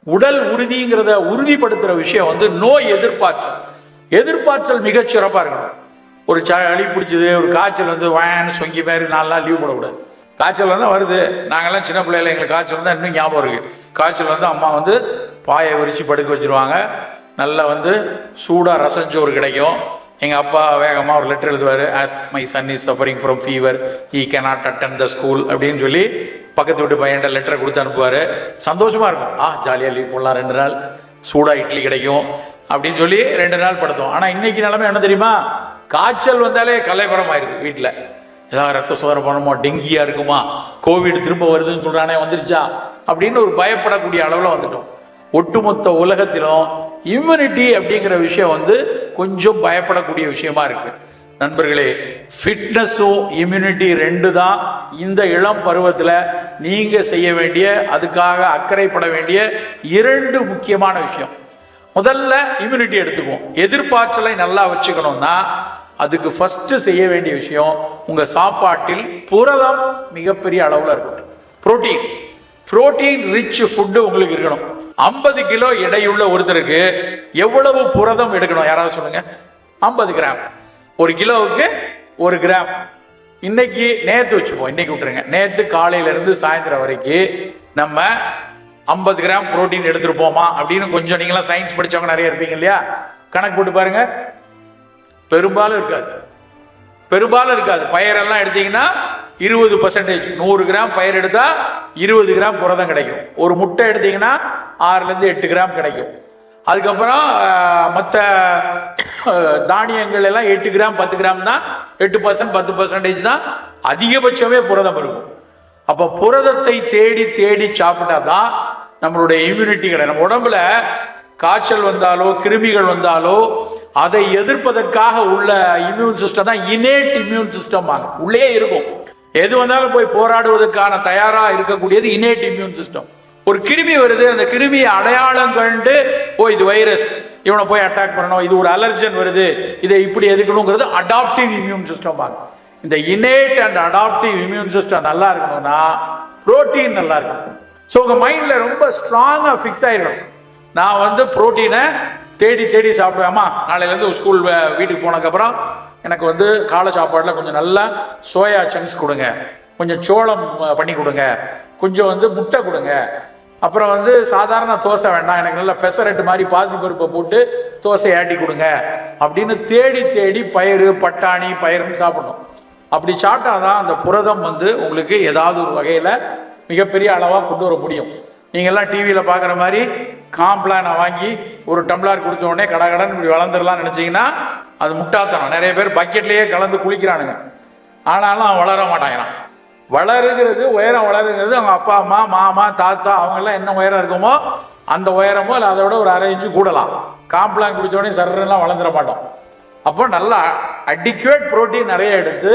உடல் உறுதிங்கிறத உறுதிப்படுத்துற விஷயம் வந்து நோய் எதிர்ப்பாற்றல். எதிர்ப்பாற்றல் மிகச் சிறப்பாக இருக்கணும். ஒரு சளி பிடிச்சது, ஒரு காய்ச்சல் வந்து வேன்னு சொங்கி மாதிரி 4 நாள் லீவ் போடக்கூடாது. காய்ச்சல் வந்து வருது, நாங்கள்லாம் சின்ன பிள்ளைல எங்களுக்கு காய்ச்சல் வந்து இன்னும் ஞாபகம் இருக்குது. காய்ச்சல் வந்து அம்மா வந்து பாயை விரித்து படுக்க வச்சுருவாங்க. நல்லா வந்து சூடாக ரசஞ்சோறு கிடைக்கும். எங்கள் அப்பா வேகமாக ஒரு லெட்டர் எழுதுவார், as my son is suffering from fever, he cannot attend the school அப்படின்னு சொல்லி பக்கத்து வீட்டு பையன்கிட்ட லெட்டரை கொடுத்து அனுப்புவார். சந்தோஷமாக இருக்கும். ஜாலியாக லீவ் போடலாம், 2 நாள் சூடாக இட்லி கிடைக்கும் அப்படின்னு சொல்லி 2 நாள் படுத்தோம். ஆனால் இன்னைக்கு நிலைமை என்ன தெரியுமா? காய்ச்சல் வந்தாலே கலைபரம் ஆயிடுது. வீட்டில் ஏதாவது ரத்த சோதனை பண்ணணுமோ, டெங்கியா இருக்குமா, கோவிட் திரும்ப வருதுன்னு சொல்றானே, வந்துருச்சா அப்படின்னு ஒரு பயப்படக்கூடிய அளவில் வந்துட்டோம். ஒட்டுமொத்த உலகத்திலும் இம்யூனிட்டி அப்படிங்கிற விஷயம் வந்து கொஞ்சம் பயப்படக்கூடிய விஷயமா இருக்கு. நண்பர்களே, ஃபிட்னஸும் இம்யூனிட்டி 2 தான் இந்த இளம் பருவத்தில் நீங்க செய்ய வேண்டிய, அதுக்காக அக்கறைப்பட வேண்டிய 2 முக்கியமான விஷயம். முதல்ல இம்யூனிட்டி எடுத்துக்குவோம். எதிர்ப்பாற்றலை நல்லா வச்சுக்கணும்னா அதுக்கு ஃபர்ஸ்ட் செய்ய வேண்டிய விஷயம், உங்க சாப்பாட்டில் புரதம் மிகப்பெரிய அளவில் இருக்கணும். புரோட்டீன் ரிச் ஃபுட்டு உங்களுக்கு இருக்கணும். 50 கிலோ எடையுள்ள ஒருத்தருக்கு எவ்வளவு புரதம் எடுக்கணும் யாராவது சொல்லுங்க? 50 கிராம். 1 கிலோவுக்கு 1 கிராம். இன்னைக்கு நேற்று வச்சுப்போம், இன்னைக்கு விட்டுருங்க. நேற்று காலையிலிருந்து சாயந்தரம் வரைக்கும் நம்ம 50 கிராம் புரோட்டீன் எடுத்துருப்போமா அப்படின்னு கொஞ்சம், நீங்களாம் சயின்ஸ் படித்தவங்க நிறைய இருப்பீங்க இல்லையா, கணக்கு போட்டு பாருங்க. பெரும்பாலும் இருக்காது. பயிரெல்லாம் எடுத்தீங்கன்னா 20%. 100 கிராம் பயிர் எடுத்தா 20 கிராம் புரதம் கிடைக்கும். ஒரு முட்டை எடுத்தீங்கன்னா 6-8 கிராம் கிடைக்கும். அதுக்கப்புறம் மற்ற தானியங்கள் எல்லாம் 8 கிராம் 10 கிராம் தான், 8%, 10% தான் அதிகபட்சமே புரதம் இருக்கும். அப்போ புரதத்தை தேடி சாப்பிட்டாதான் நம்மளுடைய இம்யூனிட்டி கிடையாது. நம்ம உடம்புல காய்ச்சல் வந்தாலோ கிருமிகள் வந்தாலோ அதை எதிர்ப்பதற்காக உள்ள இம்யூன் சிஸ்டம் தான் இன்னேட் இம்யூன் சிஸ்டம். உள்ளே இருக்கும். எது வந்தாலும் போய் போராடுவதற்கான தயாரா இருக்கக்கூடியது இன்னேட் இம்யூன் சிஸ்டம். ஒரு கிருமி வருது, அந்த கிருமியை அடையாளம் கண்டு இது வைரஸ், இவனை போய் அட்டாக் பண்ணணும், இது ஒரு அலர்ஜன் வருது, இதை இப்படி எதுக்கணுங்கிறது அடாப்டிவ் இம்யூன் சிஸ்டம். இந்த inherit and adaptive immune system நல்லா இருக்கணும்னா புரோட்டீன் நல்லா இருக்கணும். ஸோ உங்க மைண்ட்ல ரொம்ப ஸ்ட்ராங்கா ஃபிக்ஸ் ஆயிடணும். நான் வந்து புரோட்டீனை தேடி சாப்பிடுவேம்மா. நாளையிலேருந்து ஸ்கூல் வீட்டுக்கு போனதுக்கப்புறம் எனக்கு வந்து காலை சாப்பாட்டில் கொஞ்சம் நல்லா சோயா சங்க்ஸ் கொடுங்க, கொஞ்சம் சோளம் பண்ணி கொடுங்க, கொஞ்சம் வந்து முட்டை கொடுங்க, அப்புறம் வந்து சாதாரண தோசை வேண்டாம், எனக்கு நல்லா பெசரட்டு மாதிரி பாசிப்பருப்பை போட்டு தோசை ஆட்டி கொடுங்க அப்படின்னு தேடி பயிறு, பட்டாணி, பயிர்னு சாப்பிடணும். அப்படி சாப்பிட்டாதான் அந்த புரதம் வந்து உங்களுக்கு ஏதாவது ஒரு வகையில் மிகப்பெரிய அளவாக கொண்டு வர முடியும். நீங்கள்லாம் டிவியில் பார்க்குற மாதிரி காம்ப்ளானை வாங்கி ஒரு டம்ளர் கொடுத்த உடனே கடகடன்னு இப்படி வளர்ந்துடலாம்னு நினச்சிங்கன்னா அது முட்டாத்தனம். நிறைய பேர் பக்கெட்லேயே கலந்து குளிக்கிறானுங்க, ஆனாலும் அவன் வளர மாட்டாங்கிறான். வளருங்கிறது, உயரம் வளருங்கிறது அவங்க அப்பா அம்மா, மாமா, தாத்தா அவங்கெல்லாம் என்ன உயரம் இருக்குமோ அந்த உயரமோ இல்லை அதை விட ஒரு 1/2 இன்ச்சு கூடலாம். காம்ப்ளான் குடித்த உடனே சர்றெல்லாம் வளர்ந்துட மாட்டோம். அப்போ நல்லா அடிக்குவேட் புரோட்டீன் நிறைய எடுத்து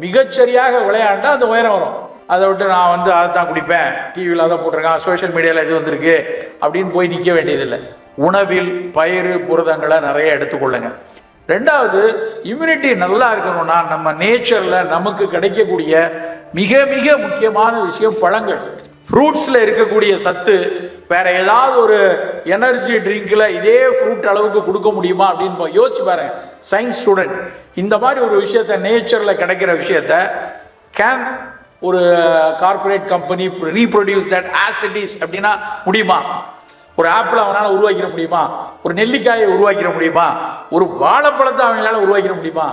மிகச்சரியாக விளையாண்டா அந்த உயரம் வரும். அதை விட்டு நான் வந்து அதை தான் குடிப்பேன், டிவியில் அதை போட்டிருக்கான், சோஷியல் மீடியாவில் இது வந்திருக்கு அப்படின்னு போய் நிற்க வேண்டியதில்லை. உணவில் பயிறு புரதங்களை நிறைய எடுத்துக்கொள்ளுங்க. 2வது, இம்யூனிட்டி நல்லா இருக்கணும்னா நம்ம நேச்சரில் நமக்கு கிடைக்கக்கூடிய மிக முக்கியமான விஷயம் பழங்கள். ஃப்ரூட்ஸில் இருக்கக்கூடிய சத்து வேற ஏதாவது ஒரு எனர்ஜி ட்ரிங்க்ல இதே ஃப்ரூட் அளவுக்கு கொடுக்க முடியுமா அப்படின்னு யோசிச்சு பாருங்க. சயின்ஸ் ஸ்டூடெண்ட் இந்த மாதிரி ஒரு விஷயத்த, நேச்சரில் கிடைக்கிற விஷயத்த கேன் ஒரு corporate company reproduce that as it is அப்படின்னா முடியுமா? ஒரு ஆப்பிள் அவனால உருவாக்கிட முடியுமா? ஒரு நெல்லிக்காயை உருவாக்கிட முடியுமா? ஒரு வாழைப்பழத்தை அவங்களால உருவாக்கிட முடியுமா?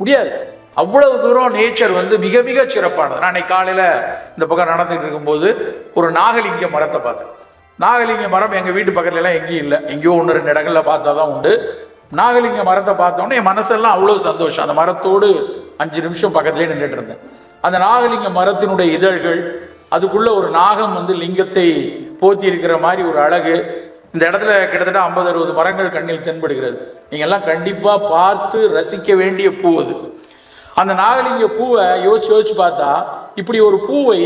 முடியாது. அவ்வளவு தூரம் நேச்சர் வந்து மிக சிறப்பானது. நான் அன்னைக்கு காலையில் இந்த பக்கம் நடந்துட்டு இருக்கும்போது ஒரு நாகலிங்க மரத்தை பார்த்தேன். நாகலிங்க மரம் எங்கள் வீட்டு பக்கத்துல எல்லாம் எங்கேயும் இல்லை, எங்கேயோ 1-2 இடங்கள்ல பார்த்தா தான் உண்டு. நாகலிங்க மரத்தை பார்த்தோன்னே என் மனசெல்லாம் அவ்வளோ சந்தோஷம். அந்த மரத்தோடு 5 நிமிஷம் பக்கத்துலேயே நின்றுட்டு இருந்தேன். அந்த நாகலிங்க மரத்தினுடைய இதழ்கள், அதுக்குள்ள ஒரு நாகம் வந்து லிங்கத்தை போத்தி இருக்கிற மாதிரி ஒரு அழகு. இந்த இடத்துல கிட்டத்தட்ட 50-60 மரங்கள் கண்ணில் தென்படுகிறது. நீங்க எல்லாம் கண்டிப்பா பார்த்து ரசிக்க வேண்டிய பூ அது. அந்த நாகலிங்க பூவை யோசிச்சு பார்த்தா, இப்படி ஒரு பூவை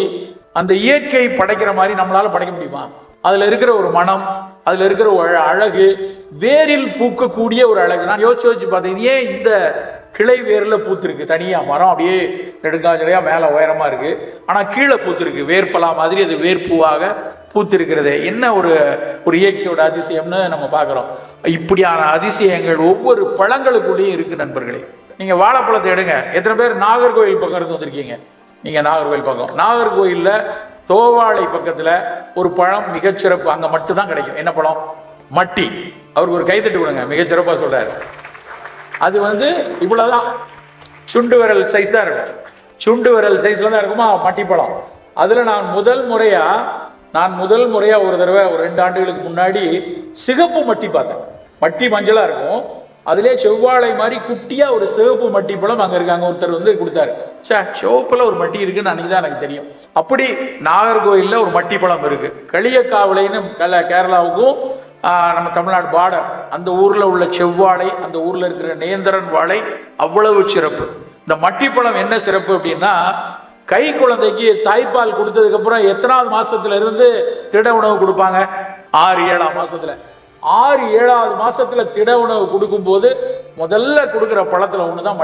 அந்த இயற்கை படைக்கிற மாதிரி நம்மளால படைக்க முடியுமா? அதுல இருக்கிற ஒரு மனம், அதுல இருக்கிற ஒரு அழகு, வேரில் பூக்கக்கூடிய ஒரு அழகு. நான் யோசிச்சு பார்த்தேன், ஏன் இந்த கிளை வேரில் பூத்திருக்கு தனியா, மரம் அப்படியே நெடுங்காஞ்சலையா மேலே உயரமா இருக்கு, ஆனால் கீழே பூத்திருக்கு வேர்ப்பலா மாதிரி, அது வேர்ப்பூவாக பூத்திருக்கிறது. என்ன ஒரு ஒரு இயற்கையோட அதிசயம்னு நம்ம பார்க்குறோம். இப்படியான அதிசயங்கள் ஒவ்வொரு பழங்களுக்குள்ளேயும் இருக்கு நண்பர்களே. நீங்க வாழைப்பழத்தை எடுங்க. எத்தனை பேர் நாகர்கோவில் பக்கம் இருந்து வந்திருக்கீங்க? நீங்க நாகர்கோவில் பக்கம், நாகர்கோவில்ல தோவாளை பக்கத்துல ஒரு பழம் மிகச்சிறப்பு, அங்க மட்டும் தான் கிடைக்கும். என்ன பழம்? மட்டி. அவருக்கு ஒரு கைத்தட்டு கொடுங்க, மிகச்சிறப்பா சொல்றாரு. அது இவ்வளவுதான், சுண்டு விரல் சைஸ் தான் இருக்கும். சுண்டு விரல் சைஸ்ல தான் இருக்குமா மட்டி பழம். அதுல நான் முதல் முறையா ஒரு தடவை ஒரு 2 ஆண்டுகளுக்கு முன்னாடி சிகப்பு மட்டி பார்த்தேன். மட்டி மஞ்சளா இருக்கும், அதுலேயே செவ்வாழை மாதிரி குட்டியா ஒரு சிவப்பு மட்டி பழம் அங்க இருக்காங்க. ஒருத்தர் கொடுத்தாரு. சிவப்புல ஒரு மட்டி இருக்குன்னு அன்னைக்கு தான் எனக்கு தெரியும். அப்படி நாகர்கோயில்ல ஒரு மட்டி பழம் இருக்கு. களியக்காவிளைன்னு கேரளாவுக்கும் நம்ம தமிழ்நாடு பார்டர், அந்த ஊர்ல உள்ள செவ்வாழை, அந்த ஊர்ல இருக்கிற நேந்திரன் வாழை அவ்வளவு சிறப்பு. இந்த மட்டிப்பழம் என்ன சிறப்பு அப்படின்னா, கை குழந்தைக்கு தாய்ப்பால் கொடுத்ததுக்கு அப்புறம் எத்தனாவது மாசத்துல இருந்து திட உணவு கொடுப்பாங்க? 6-7ஆம் மாசத்துல. 6-7ஆவது மாசத்துல திட உணவு கொடுக்கும் போது முதல்ல கொடுக்குற பழத்துல ஒண்ணுதான்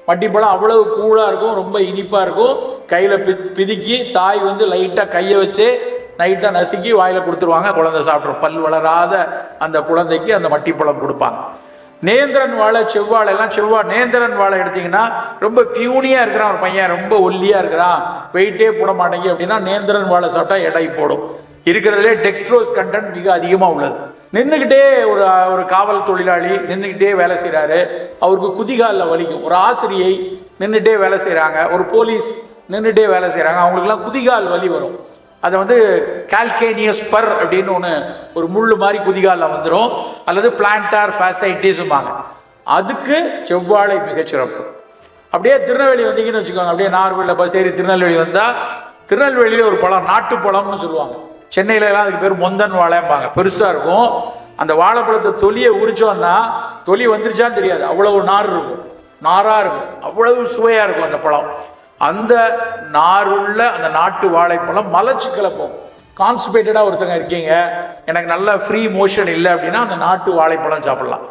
மட்டிப்பழம். அவ்வளவு கூழா இருக்கும், ரொம்ப இனிப்பா இருக்கும். கையில பிதுக்கி தாய் லைட்டா கையை வச்சு நைட்டா நசுக்கி வாயில கொடுத்துருவாங்க. குழந்தை சாப்பிட்றோம். பல் வளராத அந்த குழந்தைக்கு அந்த மட்டிப்பழம் கொடுப்பாங்க. நேந்திரன் வாழை, செவ்வாழை எல்லாம் நேந்திரன் வாழை எடுத்தீங்கன்னா ரொம்ப பியூனியா இருக்கிறான் ஒரு பையன், ரொம்ப ஒல்லியா இருக்கிறான், வெயிட்டே போட மாட்டேங்க அப்படின்னா நேந்திரன் வாழை சாப்பிட்டா எடை போடும். இருக்கிறதுலே டெக்ஸ்ட்ரோஸ் கண்டென்ட் மிக அதிகமா உள்ளது. நின்றுக்கிட்டே ஒரு காவல் தொழிலாளி நின்றுக்கிட்டே வேலை செய்யறாரு, அவருக்கு குதிகாலில் வலிக்கும். ஒரு ஆசிரியை நின்றுட்டே வேலை செய்யறாங்க, ஒரு போலீஸ் நின்றுட்டே வேலை செய்யறாங்க, அவங்களுக்குலாம் குதிகால் வலி வரும். அதை கால்கேனியஸ் பர் அப்படின்னு ஒரு முள்ளு மாதிரி குதிகாலில் வந்துடும், அல்லது பிளான்டார் ஃபேசைட்டிஸ்பாங்க. அதுக்கு செவ்வாழை மிகச்சிறப்பு. அப்படியே திருநெல்வேலி வந்தீங்கன்னு வச்சுக்கோங்க, அப்படியே நார்வேலில் பஸ் ஏறி திருநெல்வேலி வந்தால் திருநெல்வேலியில ஒரு பழம் நாட்டு பழம்னு சொல்லுவாங்க. சென்னையில எல்லாம் அதுக்கு பேர் மொந்தன் வாழைம்பாங்க, பெருசா இருக்கும். அந்த வாழைப்பழத்தை தொலியை உரிச்சோன்னா தொலி வந்துருச்சான்னு தெரியாது, அவ்வளவு நார் இருக்கும், நாரா இருக்கும், அவ்வளவு சுவையா இருக்கும் அந்த பழம். அந்த நாருள்ள அந்த நாட்டு வாழைப்பழம் மலச்சிக்கலை போகும். கான்ஸ்டிபேட்டடா ஒருத்தங்க இருக்கீங்க, எனக்கு நல்ல ஃப்ரீ மோஷன் இல்லை அப்படின்னா அந்த நாட்டு வாழைப்பழம் சாப்பிடலாம்.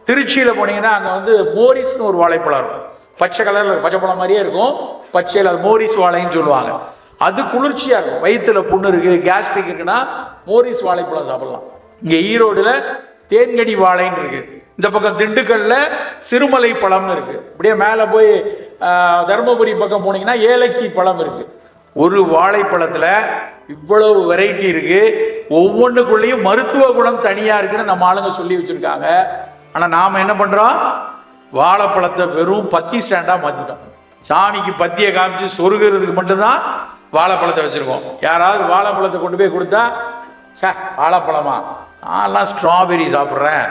திருச்சியில போனீங்கன்னா அங்க மோரிஸ்னு ஒரு வாழைப்பழம் இருக்கும், பச்சை கலர்ல பச்சை பழம் மாதிரியே இருக்கும், பச்சையில் அது மோரிஸ் வாழைன்னு சொல்லுவாங்க. அது குளிர்ச்சியா இருக்கும். வயிற்றுல புண்ணு இருக்கு, கேஸ்ட்ரிக் இருக்குன்னா மோரிஸ் வாழைப்பழம் சாப்பிடலாம். இங்க ஈரோடுல தேன்கனி வாழைன்னு இருக்கு, இந்த பக்கம் திண்டுக்கல்ல சிறுமலை பழம்னு இருக்கு, இப்படியே மேல போய் தருமபுரி பக்கம் போனீங்கன்னா ஏலக்கி பழம் இருக்கு. ஒரு வாழைப்பழத்துல இவ்வளவு வெரைட்டி இருக்கு. ஒவ்வொன்றுக்குள்ளேயும் மருத்துவ குணம் தனியா இருக்குன்னு நம்ம ஆளுங்க சொல்லி வச்சிருக்காங்க. ஆனா நாம என்ன பண்றோம்? வாழைப்பழத்தை வெறும் பத்தி ஸ்டாண்டா மாத்திட்டோம். சாமிக்கு பத்தியை காமிச்சு சொருகிறதுக்கு மட்டும்தான் வாழைப்பழத்தை வச்சிருக்கோம். யாராவது வாழைப்பழத்தை கொண்டு போய் கொடுத்தா, வாழைப்பழமா, நான்லாம் ஸ்ட்ராபெரி சாப்பிட்றேன்,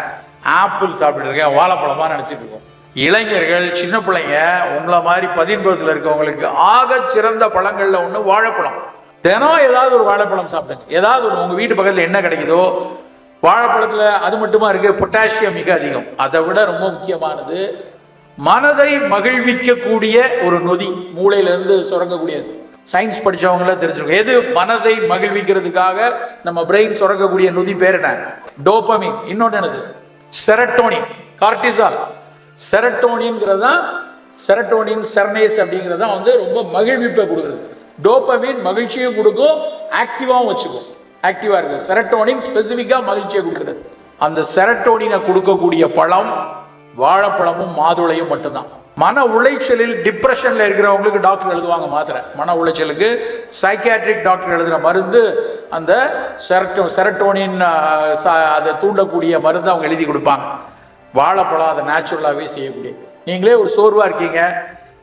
ஆப்பிள் சாப்பிட்டு இருக்கேன், வாழைப்பழமா நினைச்சிட்டு இருக்கோம். இளைஞர்கள், சின்ன பிள்ளைங்க, உங்களை மாதிரி 18 இருக்கவங்களுக்கு ஆக சிறந்த பழங்கள்ல ஒண்ணு வாழைப்பழம். தினம் ஏதாவது ஒரு வாழைப்பழம் சாப்பிடுங்க. ஏதாவது ஒரு உங்க வீட்டு பக்கத்துல என்ன கிடைக்குதோ வாழைப்பழத்துல அது மட்டுமா இருக்கு, பொட்டாசியம் மிக அதிகம். அதை விட ரொம்ப முக்கியமானது மனதை மகிழ்விக்கக்கூடிய ஒரு நொதி, மூளையில இருந்து சுரக்கக்கூடியது. சயின்ஸ் படிச்சவங்கள தெரிஞ்சிருக்கும் எது மனதை மகிழ்விக்கிறதுக்காக நம்ம பிரெயின் சுரக்கக்கூடிய நொதி பேர் என்ன? டோபமின். இன்னொன்று என்னது? Serotonin, cortisol. செரட்டோனின் செர்னேஸ் அப்படிங்கிறதா ரொம்ப மகிழ்விப்பை கொடுக்குறது. டோபமின் மகிழ்ச்சியும் கொடுக்கும், ஆக்டிவாகவும் வச்சுக்கும், ஆக்டிவா இருக்கு. செரட்டோனின் ஸ்பெசிஃபிக்கா மகிழ்ச்சியை கொடுக்குறது. அந்த செரட்டோனினை கொடுக்கக்கூடிய பழம் வாழைப்பழமும் மாதுளையும் மட்டும்தான். மன உளைச்சலில், டிப்ரெஷன்ல இருக்கிறவங்களுக்கு டாக்டர் எழுதுவாங்க மாத்திரை. மன உளைச்சலுக்கு சைக்கியாட்ரிக் டாக்டர் எழுதுகிற மருந்து அந்த செரட்டோனின் அதை தூண்டக்கூடிய மருந்து அவங்க எழுதி கொடுப்பாங்க. வாழைப்பழம் அதை நேச்சுரலாகவே செய்யக்கூடிய. நீங்களே ஒரு சோர்வாக இருக்கீங்க,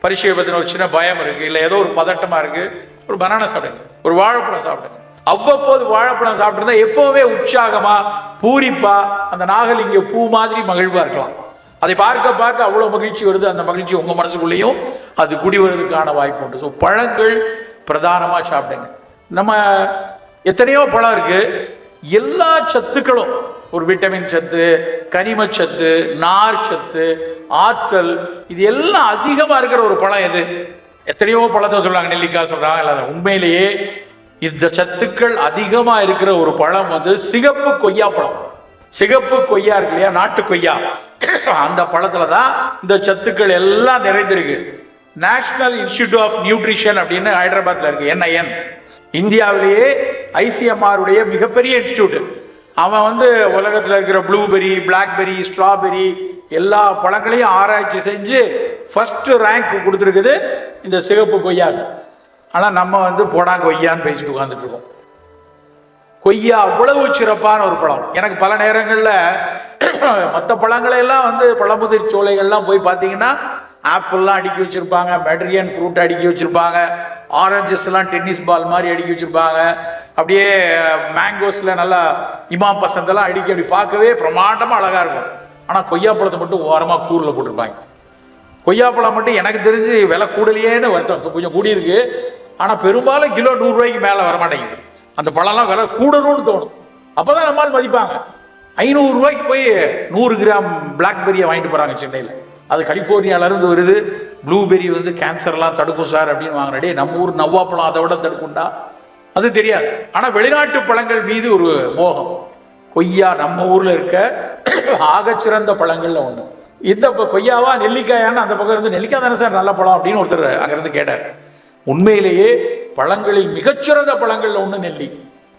பரீட்சையை பற்றின ஒரு சின்ன பயம் இருக்குது, இல்லை ஏதோ ஒரு பதட்டமாக இருக்குது, ஒரு பனானா சாப்பிடுங்க, ஒரு வாழைப்பழம் சாப்பிடுங்க. அவ்வப்போது வாழைப்பழம் சாப்பிட்டுருந்தா எப்போவே உற்சாகமா, பூரிப்பா, அந்த நாகலிங்க பூ மாதிரி மகிழ்வாக இருக்கலாம். அதை பார்க்க பார்க்க அவ்வளோ மகிழ்ச்சி வருது. அந்த மகிழ்ச்சி உங்கள் மனசுக்குள்ளேயும் அது குடி வருவதற்கான வாய்ப்பு உண்டு. ஸோ பழங்கள் பிரதானமாக சாப்பிடுங்க. நம்ம எத்தனையோ பழம் இருக்கு, எல்லா சத்துக்களும், ஒரு விட்டமின் சத்து, கனிம சத்து, நார் சத்து, ஆற்றல், இது எல்லாம் அதிகமாக இருக்கிற ஒரு பழம் எது? எத்தனையோ பழத்தை சொல்றாங்க, நெல்லிக்காய் சொல்றாங்க, இல்லை உண்மையிலேயே இந்த சத்துக்கள் அதிகமாக இருக்கிற ஒரு பழம் சிகப்பு கொய்யா பழம். சிகப்பு கொய்யா இருக்கு இல்லையா, நாட்டு கொய்யா, அந்த பழத்துல தான் இந்த சத்துக்கள் எல்லாம் நிறைந்திருக்கு. நேஷனல் இன்ஸ்டிடியூட் ஆஃப் நியூட்ரிஷன் அப்படின்னு ஹைதராபாத்ல இருக்கு, NIN. இந்தியாவிலேயே ஐசிஎம்ஆருடைய மிகப்பெரிய இன்ஸ்டியூட். அவன் வந்து உலகத்தில் இருக்கிற ப்ளூபெரி, பிளாக்பெரி, ஸ்ட்ராபெரி எல்லா பழங்களையும் ஆராய்ச்சி செஞ்சு ஃபர்ஸ்ட் ரேங்க் கொடுத்துருக்குது இந்த சிகப்பு கொய்யாக்கு. ஆனால் நம்ம வந்து போடா கொய்யான்னு பேசிட்டு உட்காந்துட்டு இருக்கோம். கொய்யா அவ்வளவு சிறப்பான ஒரு பழம். எனக்கு பல நேரங்களில் மற்ற பழங்களையெல்லாம் வந்து பழமுதிர் சோலைகள்லாம் போய் பார்த்தீங்கன்னா ஆப்பிள்லாம் அடுக்கி வச்சுருப்பாங்க, மெட்ரியன் ஃப்ரூட் அடுக்கி வச்சுருப்பாங்க, ஆரஞ்சஸ்லாம் டென்னிஸ் பால் மாதிரி அடுக்கி வச்சுருப்பாங்க, அப்படியே மேங்கோஸில் நல்லா இமாம் பசந்தெல்லாம் அடுக்கி அப்படி பார்க்கவே பிரமாண்டமாக அழகாக இருக்கும். ஆனால் கொய்யாப்பழத்தை மட்டும் ஓரமாக கூரில் போட்டிருப்பாங்க. கொய்யாப்பழம் மட்டும் எனக்கு தெரிஞ்சு விலை கூடலையேன்னு வருத்தம். இப்போ கொஞ்சம் கூடியிருக்கு, ஆனால் பெரும்பாலும் கிலோ 100 ரூபாய்க்கு மேலே வரமாட்டேங்குது. அந்த பழம்லாம் விலை கூடணும்னு தோணும். அப்போ தான் நம்மால் மதிப்பாங்க. 500 ரூபாய்க்கு போய் 100 கிராம் பிளாக்பெரியை வாங்கிட்டு போகிறாங்க சென்னையில். அது கலிஃபோர்னியாவிலேருந்து வருது. ப்ளூபெரி வந்து கேன்சர்லாம் தடுக்கும் சார் அப்படின்னு வாங்கினே. நம்ம ஊர் நவ்வாப்பழம் அதை விட தடுக்கும்டா, அது தெரியாது. ஆனால் வெளிநாட்டு பழங்கள் மீது ஒரு மோகம். கொய்யா நம்ம ஊரில் இருக்க ஆகச்சிறந்த பழங்கள்ல ஒன்று. இந்த கொய்யாவா நெல்லிக்காயான்னு அந்த பக்கம் இருந்து, நெல்லிக்காய் தானே சார் நல்ல பழம் அப்படின்னு ஒருத்தர் அங்கேருந்து கேட்டார். உண்மையிலேயே பழங்களில் மிகச்சிறந்த பழங்கள்ல ஒன்று நெல்லி.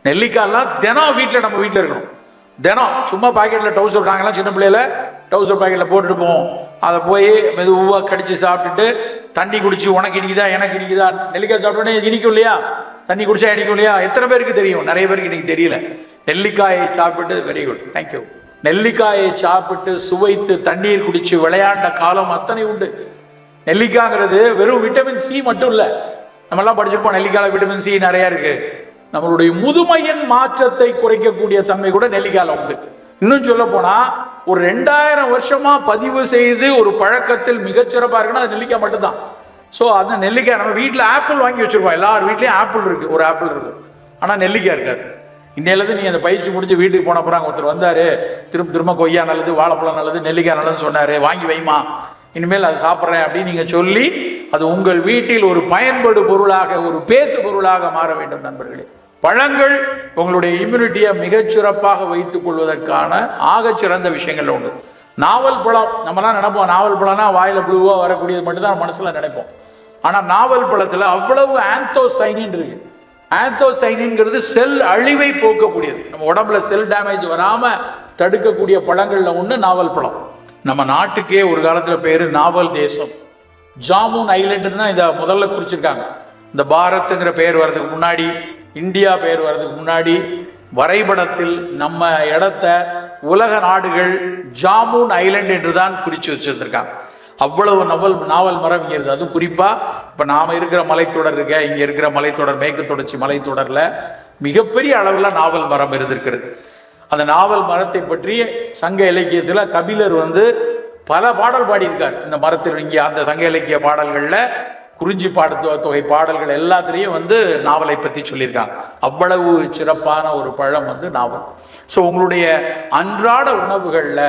நெல்லிக்காயெல்லாம் தினம் வீட்டில், நம்ம வீட்டில் இருக்கணும். தினம் சும்மா பாக்கெட்டில் டவுசர், நாங்கள்லாம் சின்ன பிள்ளையில டவுசர் பாக்கெட்டில் போட்டுட்டு போவோம். அதை போய் மெதுவாக கடிச்சு சாப்பிட்டுட்டு தண்ணி குடிச்சு உனக்கு இனிக்குதா எனக்கு இனிக்குதா. நெல்லிக்காய் சாப்பிட்டோன்னே இனிக்கும் இல்லையா, தண்ணி குடிச்சா இனிக்கும் இல்லையா. எத்தனை பேருக்கு தெரியும்? நிறைய பேருக்கு இன்னைக்கு தெரியல. நெல்லிக்காயை சாப்பிட்டு, வெரி குட், தேங்க்யூ. நெல்லிக்காயை சாப்பிட்டு சுவைத்து தண்ணீர் குடிச்சு விளையாண்ட காலம் அத்தனை உண்டு. நெல்லிக்காய்ங்கிறது வெறும் விட்டமின் சி மட்டும் இல்லை. நம்மெல்லாம் படிச்சிருப்போம், நெல்லிக்காயில் விட்டமின் சி நிறையா இருக்கு. நம்மளுடைய முதுமையின் மாற்றத்தை குறைக்கக்கூடிய தன்மை கூட நெல்லிக்காயில் உண்டு. இன்னும் சொல்ல போனா ஒரு 2000 வருஷமா பதிவு செய்து ஒரு பழக்கத்தில் மிகச்சிறப்பாக இருக்குன்னா அது நெல்லிக்காய் மட்டும்தான். ஸோ அந்த நெல்லிக்காய், நம்ம வீட்டில் ஆப்பிள் வாங்கி வச்சிருக்கோம், எல்லார் வீட்லேயும் ஆப்பிள் இருக்கு, ஒரு ஆப்பிள் இருக்கு, ஆனால் நெல்லிக்காய் இருக்காது. இன்னையிலேருந்து நீ அந்த பயிற்சி முடிச்சு வீட்டுக்கு போன அப்புறம் ஒருத்தர் வந்தாரு, திரும்ப கொய்யா நல்லது, வாழைப்பழம் நல்லது, நெல்லிக்காய் நல்லதுன்னு சொன்னாரு, வாங்கி வைமா, இனிமேல் அதை சாப்பிட்றேன் அப்படின்னு நீங்கள் சொல்லி அது உங்கள் வீட்டில் ஒரு பயன்படு பொருளாக, ஒரு பேசு பொருளாக மாற வேண்டும். நண்பர்களே, பழங்கள் உங்களுடைய இம்யூனிட்டியை மிகச்சிறப்பாக வைத்துக் கொள்வதற்கான ஆகச்சிறந்த விஷயங்கள் உண்டு. நாவல் பழம், நம்மலாம் நினைப்போம் நாவல் பழம்னா வாயில புழுவா வரக்கூடியது மட்டும்தான் மனசுல நினைப்போம். ஆனால் நாவல் பழத்தில் அவ்வளவு ஆந்தோசைனின் இருக்கு. ஆந்தோசைனின்ங்கிறது செல் அழிவை போக்கக்கூடியது. நம்ம உடம்புல செல் டேமேஜ் வராமல் தடுக்கக்கூடிய பழங்களில் ஒன்று நாவல் பழம். நம்ம நாட்டுக்கே ஒரு காலத்தில் பேர் நாவல் தேசம். ஜாமுன் ஐலண்டுன்னு தான் இதை முதல்ல குறிச்சிருக்காங்க. இந்த பாரத்துங்கிற பெயர் வர்றதுக்கு முன்னாடி, இந்தியா பெயர் வர்றதுக்கு முன்னாடி வரைபடத்தில் நம்ம இடத்த உலக நாடுகள் ஜாமுன் ஐலண்ட் என்று தான் குறித்து வச்சிருந்திருக்காங்க. அவ்வளவு நாவல் மரம் இங்கே இருக்குது. அதுவும் குறிப்பாக இப்போ நாம் இருக்கிற மலைத்தொடர் இருக்க, இங்கே இருக்கிற மலைத்தொடர், மேற்கு தொடர்ச்சி மலைத்தொடரில் மிகப்பெரிய அளவில் நாவல் மரம் இருந்திருக்கிறது. அந்த நாவல் மரத்தை பற்றி சங்க இலக்கியத்தில் கபிலர் வந்து பல பாடல் பாடியிருக்கார். இந்த மரத்தில் இங்கே அந்த சங்க இலக்கிய பாடல்களில், குறிஞ்சி தொகை பாடல்கள் எல்லாத்துலேயும் வந்து நாவலை பற்றி சொல்லியிருக்காங்க. அவ்வளவு சிறப்பான ஒரு பழம் வந்து நாவல். ஸோ உங்களுடைய அன்றாட உணவுகளில்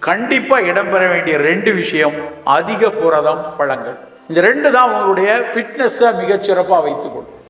கண்டிப்பாக இடம்பெற வேண்டிய 2 விஷயம், அதிக புரதம், பழங்கள். இந்த 2 தான் உங்களுடைய ஃபிட்னஸை மிகச்சிறப்பாக வைத்துக்கொள்ளும்.